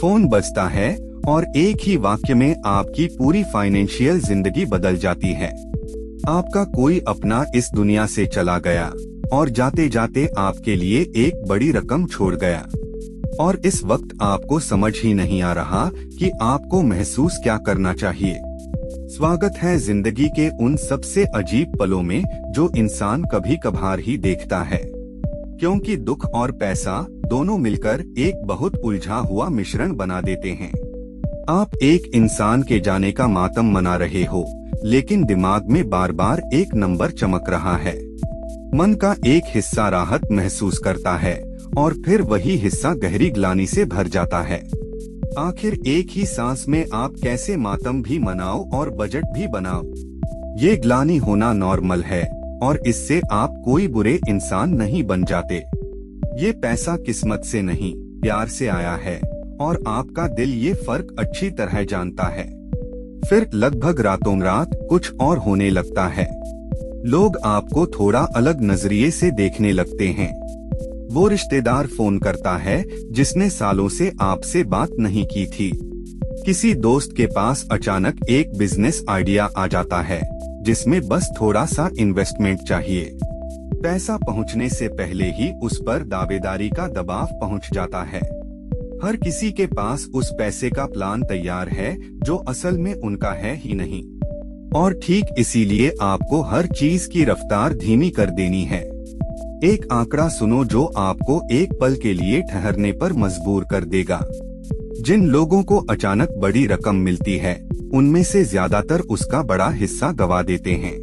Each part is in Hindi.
फोन बजता है और एक ही वाक्य में आपकी पूरी फाइनेंशियल जिंदगी बदल जाती है। आपका कोई अपना इस दुनिया से चला गया और जाते जाते आपके लिए एक बड़ी रकम छोड़ गया, और इस वक्त आपको समझ ही नहीं आ रहा कि आपको महसूस क्या करना चाहिए। स्वागत है जिंदगी के उन सबसे अजीब पलों में जो इंसान कभी कभार ही देखता है, क्योंकि दुख और पैसा दोनों मिलकर एक बहुत उलझा हुआ मिश्रण बना देते हैं। आप एक इंसान के जाने का मातम मना रहे हो, लेकिन दिमाग में बार बार एक नंबर चमक रहा है। मन का एक हिस्सा राहत महसूस करता है और फिर वही हिस्सा गहरी ग्लानि से भर जाता है। आखिर एक ही सांस में आप कैसे मातम भी मनाओ और बजट भी बनाओ। ये ग्लानि होना नॉर्मल है और इससे आप कोई बुरे इंसान नहीं बन जाते। ये पैसा किस्मत से नहीं, प्यार से आया है और आपका दिल ये फर्क अच्छी तरह जानता है। फिर लगभग रातों रात कुछ और होने लगता है। लोग आपको थोड़ा अलग नजरिए से देखने लगते हैं। वो रिश्तेदार फोन करता है जिसने सालों से आपसे बात नहीं की थी। किसी दोस्त के पास अचानक एक बिजनेस आइडिया आ जाता है जिसमें बस थोड़ा सा इन्वेस्टमेंट चाहिए। पैसा पहुंचने से पहले ही उस पर दावेदारी का दबाव पहुंच जाता है। हर किसी के पास उस पैसे का प्लान तैयार है जो असल में उनका है ही नहीं, और ठीक इसीलिए आपको हर चीज की रफ्तार धीमी कर देनी है। एक आंकड़ा सुनो जो आपको एक पल के लिए ठहरने पर मजबूर कर देगा। जिन लोगों को अचानक बड़ी रकम मिलती है, उनमें से ज्यादातर उसका बड़ा हिस्सा गवा देते हैं।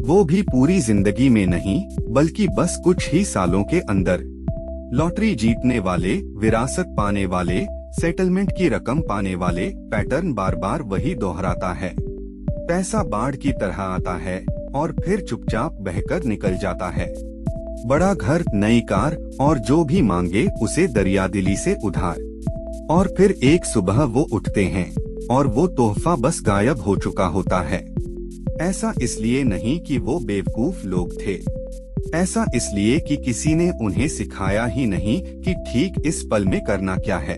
वो भी पूरी जिंदगी में नहीं, बल्कि बस कुछ ही सालों के अंदर। लॉटरी जीतने वाले, विरासत पाने वाले, सेटलमेंट की रकम पाने वाले, पैटर्न बार बार वही दोहराता है। पैसा बाढ़ की तरह आता है और फिर चुपचाप बहकर निकल जाता है। बड़ा घर, नई कार और जो भी मांगे उसे दरियादिली से उधार, और फिर एक सुबह वो उठते हैं और वो तोहफा बस गायब हो चुका होता है। ऐसा इसलिए नहीं कि वो बेवकूफ लोग थे, ऐसा इसलिए कि किसी ने उन्हें सिखाया ही नहीं कि ठीक इस पल में करना क्या है।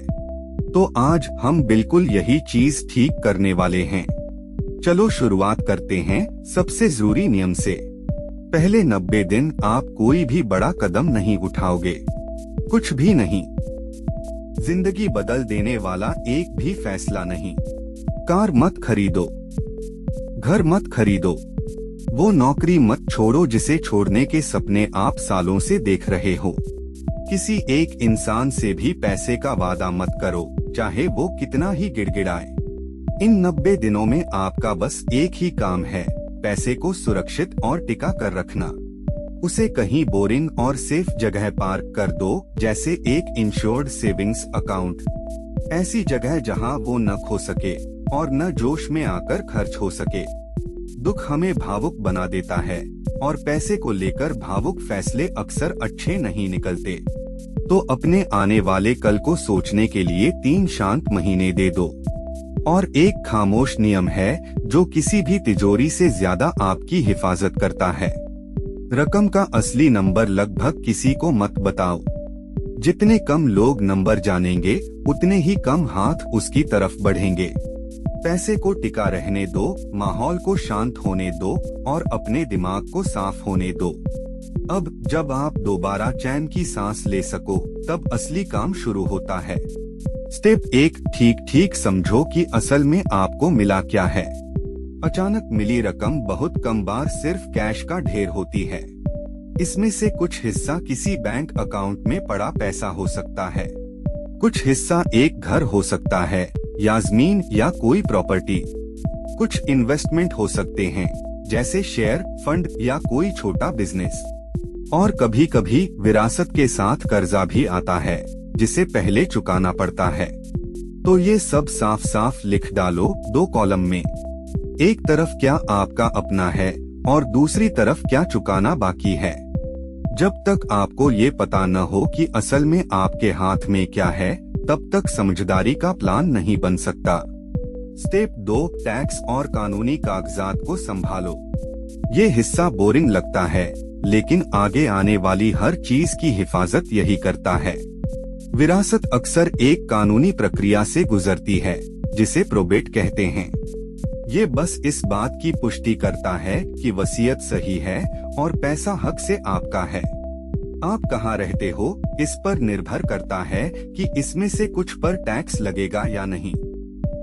तो आज हम बिल्कुल यही चीज ठीक करने वाले हैं। चलो शुरुआत करते हैं सबसे जरूरी नियम से। पहले 90 दिन आप कोई भी बड़ा कदम नहीं उठाओगे, कुछ भी नहीं। जिंदगी बदल देने वाला एक भी फैसला नहीं। कार मत खरीदो, घर मत खरीदो, वो नौकरी मत छोड़ो जिसे छोड़ने के सपने आप सालों से देख रहे हो। किसी एक इंसान से भी पैसे का वादा मत करो, चाहे वो कितना ही गिड़गिड़ाए। इन 90 दिनों में आपका बस एक ही काम है, पैसे को सुरक्षित और टिका कर रखना। उसे कहीं बोरिंग और सेफ जगह पार्क कर दो, जैसे एक इंश्योर्ड सेविंग्स अकाउंट। ऐसी जगह जहां वो न खो सके और न जोश में आकर खर्च हो सके। दुख हमें भावुक बना देता है और पैसे को लेकर भावुक फैसले अक्सर अच्छे नहीं निकलते। तो अपने आने वाले कल को सोचने के लिए 3 शांत महीने दे दो। और एक खामोश नियम है जो किसी भी तिजोरी से ज्यादा आपकी हिफाजत करता है। रकम का असली नंबर लगभग किसी को मत बताओ। जितने कम लोग नंबर जानेंगे, उतने ही कम हाथ उसकी तरफ बढ़ेंगे। पैसे को टिका रहने दो, माहौल को शांत होने दो और अपने दिमाग को साफ होने दो। अब जब आप दोबारा चैन की सांस ले सको, तब असली काम शुरू होता है। स्टेप 1, ठीक ठीक समझो कि असल में आपको मिला क्या है। अचानक मिली रकम बहुत कम बार सिर्फ कैश का ढेर होती है। इसमें से कुछ हिस्सा किसी बैंक अकाउंट में पड़ा पैसा हो सकता है, कुछ हिस्सा एक घर हो सकता है या जमीन या कोई प्रॉपर्टी। कुछ इन्वेस्टमेंट हो सकते हैं, जैसे शेयर, फंड या कोई छोटा बिजनेस। और कभी कभी विरासत के साथ कर्जा भी आता है जिसे पहले चुकाना पड़ता है। तो ये सब साफ साफ लिख डालो 2 कॉलम में। एक तरफ क्या आपका अपना है और दूसरी तरफ क्या चुकाना बाकी है। जब तक आपको ये पता न हो कि असल में आपके हाथ में क्या है, तब तक समझदारी का प्लान नहीं बन सकता। स्टेप 2, टैक्स और कानूनी कागजात को संभालो। ये हिस्सा बोरिंग लगता है, लेकिन आगे आने वाली हर चीज की हिफाजत यही करता है। विरासत अक्सर एक कानूनी प्रक्रिया से गुजरती है जिसे प्रोबेट कहते हैं। ये बस इस बात की पुष्टि करता है कि वसीयत सही है और पैसा हक से आपका है। आप कहाँ रहते हो इस पर निर्भर करता है कि इसमें से कुछ पर टैक्स लगेगा या नहीं।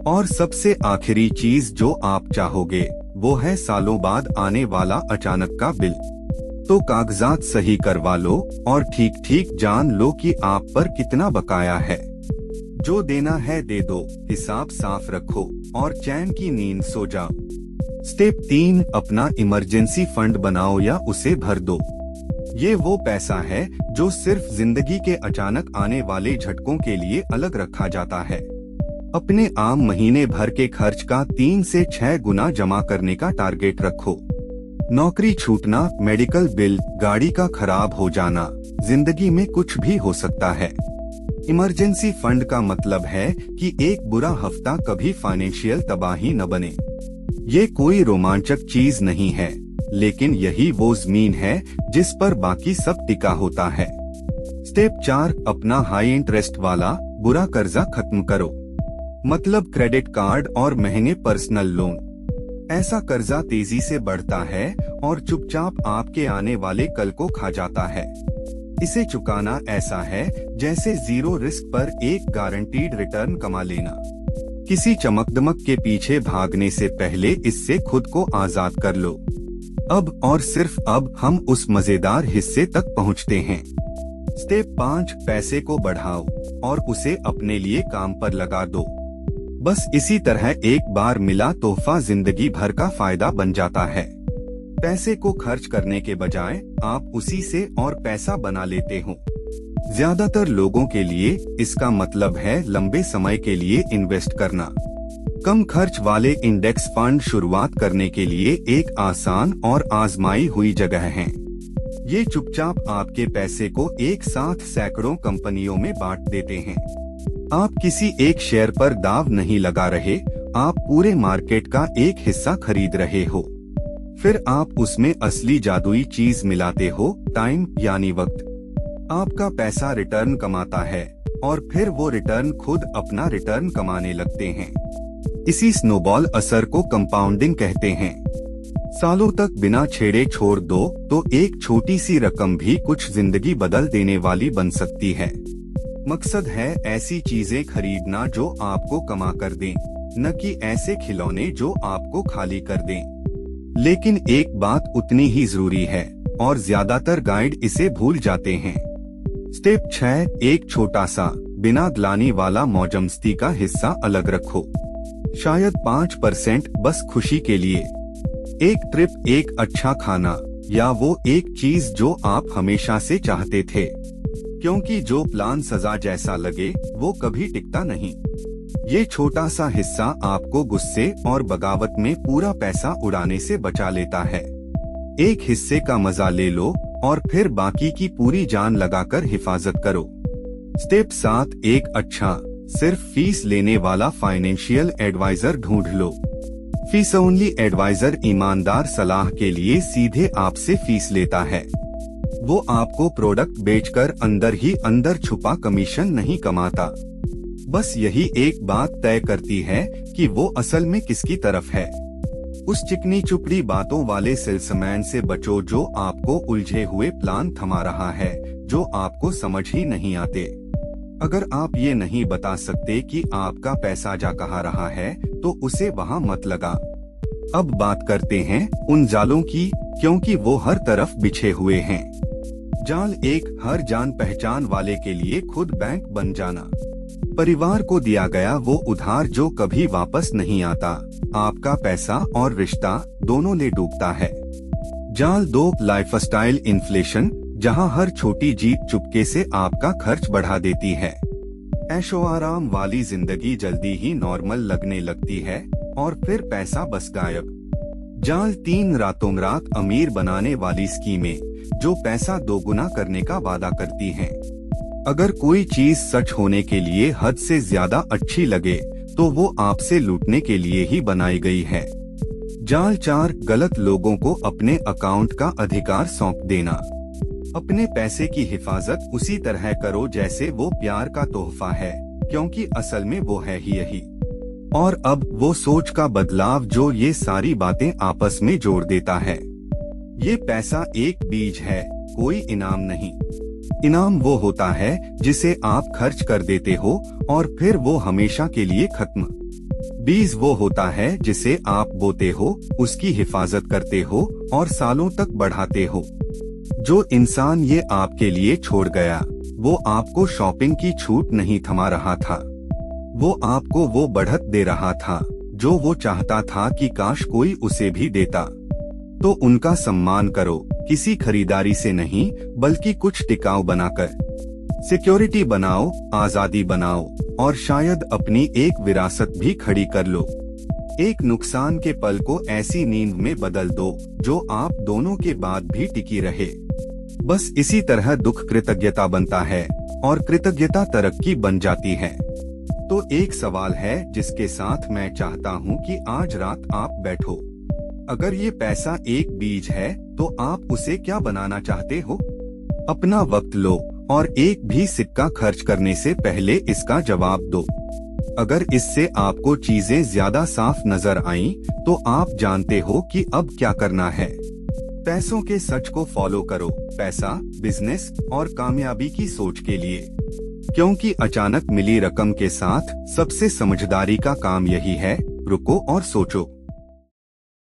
और सबसे आखिरी चीज जो आप चाहोगे वो है सालों बाद आने वाला अचानक का बिल। तो कागजात सही करवा लो और ठीक ठीक जान लो कि आप पर कितना बकाया है। जो देना है दे दो, हिसाब साफ रखो और चैन की नींद सो जाओ। स्टेप 3, अपना इमरजेंसी फंड बनाओ या उसे भर दो। ये वो पैसा है जो सिर्फ जिंदगी के अचानक आने वाले झटकों के लिए अलग रखा जाता है। अपने आम महीने भर के खर्च का 3 से 6 गुना जमा करने का टारगेट रखो। नौकरी छूटना, मेडिकल बिल, गाड़ी का खराब हो जाना, जिंदगी में कुछ भी हो सकता है। इमरजेंसी फंड का मतलब है कि एक बुरा हफ्ता कभी फाइनेंशियल तबाही न बने। ये कोई रोमांचक चीज नहीं है, लेकिन यही वो जमीन है जिस पर बाकी सब टिका होता है। स्टेप 4, अपना हाई इंटरेस्ट वाला बुरा कर्जा खत्म करो। मतलब क्रेडिट कार्ड और महंगे पर्सनल लोन। ऐसा कर्जा तेजी से बढ़ता है और चुपचाप आपके आने वाले कल को खा जाता है। इसे चुकाना ऐसा है जैसे जीरो रिस्क पर एक गारंटीड रिटर्न कमा लेना। किसी चमकदमक के पीछे भागने से पहले इससे खुद को आजाद कर लो। अब और सिर्फ अब हम उस मजेदार हिस्से तक पहुंचते हैं। स्टेप 5, पैसे को बढ़ाओ और उसे अपने लिए काम पर लगा दो। बस इसी तरह एक बार मिला तोहफा जिंदगी भर का फायदा बन जाता है। पैसे को खर्च करने के बजाय आप उसी से और पैसा बना लेते हो। ज्यादातर लोगों के लिए इसका मतलब है लंबे समय के लिए इन्वेस्ट करना। कम खर्च वाले इंडेक्स फंड शुरुआत करने के लिए एक आसान और आजमाई हुई जगह हैं। ये चुपचाप आपके पैसे को एक साथ सैकड़ों कंपनियों में बांट देते हैं। आप किसी एक शेयर पर दाव नहीं लगा रहे, आप पूरे मार्केट का एक हिस्सा खरीद रहे हो। फिर आप उसमें असली जादुई चीज मिलाते हो, टाइम यानी वक्त। आपका पैसा रिटर्न कमाता है और फिर वो रिटर्न खुद अपना रिटर्न कमाने लगते हैं। इसी स्नोबॉल असर को कंपाउंडिंग कहते हैं। सालों तक बिना छेड़े छोड़ दो तो एक छोटी सी रकम भी कुछ जिंदगी बदल देने वाली बन सकती है। मकसद है ऐसी चीजें खरीदना जो आपको कमा कर दें, न कि ऐसे खिलौने जो आपको खाली कर दें। लेकिन एक बात उतनी ही जरूरी है और ज्यादातर गाइड इसे भूल जाते हैं। स्टेप 6, एक छोटा सा बिना ग्लानि वाला मौजमस्ती का हिस्सा अलग रखो। शायद 5% बस खुशी के लिए। एक ट्रिप, एक अच्छा खाना या वो एक चीज जो आप हमेशा से चाहते थे। क्योंकि जो प्लान सजा जैसा लगे वो कभी टिकता नहीं। ये छोटा सा हिस्सा आपको गुस्से और बगावत में पूरा पैसा उड़ाने से बचा लेता है। एक हिस्से का मजा ले लो और फिर बाकी की पूरी जान लगाकर हिफाजत करो। स्टेप 7, एक अच्छा सिर्फ फीस लेने वाला फाइनेंशियल एडवाइजर ढूंढ लो। फीस ओनली एडवाइजर ईमानदार सलाह के लिए सीधे आपसे फीस लेता है। वो आपको प्रोडक्ट बेचकर अंदर ही अंदर छुपा कमीशन नहीं कमाता। बस यही एक बात तय करती है कि वो असल में किसकी तरफ है। उस चिकनी चुपड़ी बातों वाले सेल्समैन से बचो जो आपको उलझे हुए प्लान थमा रहा है, जो आपको समझ ही नहीं आते। अगर आप ये नहीं बता सकते कि आपका पैसा जा कहाँ रहा है तो उसे वहाँ मत लगा। अब बात करते हैं उन जालों की, क्योंकि वो हर तरफ बिछे हुए हैं। जाल 1, हर जान पहचान वाले के लिए खुद बैंक बन जाना। परिवार को दिया गया वो उधार जो कभी वापस नहीं आता, आपका पैसा और रिश्ता दोनों ले डूबता है। जाल 2, लाइफस्टाइल इन्फ्लेशन, जहां हर छोटी जीत चुपके से आपका खर्च बढ़ा देती है। ऐशो आराम वाली जिंदगी जल्दी ही नॉर्मल लगने लगती है और फिर पैसा बस गायब। जाल 3, रातों रात अमीर बनाने वाली स्कीमें, जो पैसा दोगुना करने का वादा करती हैं। अगर कोई चीज सच होने के लिए हद से ज्यादा अच्छी लगे तो वो आपसे लूटने के लिए ही बनाई गई है। जाल 4, गलत लोगों को अपने अकाउंट का अधिकार सौंप देना। अपने पैसे की हिफाजत उसी तरह करो जैसे वो प्यार का तोहफा है, क्योंकि असल में वो है ही यही। और अब वो सोच का बदलाव जो ये सारी बातें आपस में जोड़ देता है। ये पैसा एक बीज है, कोई इनाम नहीं। इनाम वो होता है जिसे आप खर्च कर देते हो और फिर वो हमेशा के लिए खत्म। बीज वो होता है जिसे आप बोते हो, उसकी हिफाजत करते हो और सालों तक बढ़ाते हो। जो इंसान ये आपके लिए छोड़ गया, वो आपको शॉपिंग की छूट नहीं थमा रहा था, वो आपको वो बढ़त दे रहा था जो वो चाहता था कि काश कोई उसे भी देता। तो उनका सम्मान करो, किसी खरीदारी से नहीं बल्कि कुछ टिकाऊ बनाकर। सिक्योरिटी बनाओ, आजादी बनाओ और शायद अपनी एक विरासत भी खड़ी कर लो। एक नुकसान के पल को ऐसी नींद में बदल दो जो आप दोनों के बाद भी टिकी रहे। बस इसी तरह दुख कृतज्ञता बनता है और कृतज्ञता तरक्की बन जाती है। तो एक सवाल है जिसके साथ मैं चाहता हूँ कि आज रात आप बैठो। अगर ये पैसा एक बीज है तो आप उसे क्या बनाना चाहते हो? अपना वक्त लो और एक भी सिक्का खर्च करने से पहले इसका जवाब दो। अगर इससे आपको चीजें ज्यादा साफ नजर आईं, तो आप जानते हो कि अब क्या करना है। पैसों के सच को फॉलो करो, पैसा, बिजनेस और कामयाबी की सोच के लिए। क्योंकि अचानक मिली रकम के साथ सबसे समझदारी का काम यही है, रुको और सोचो।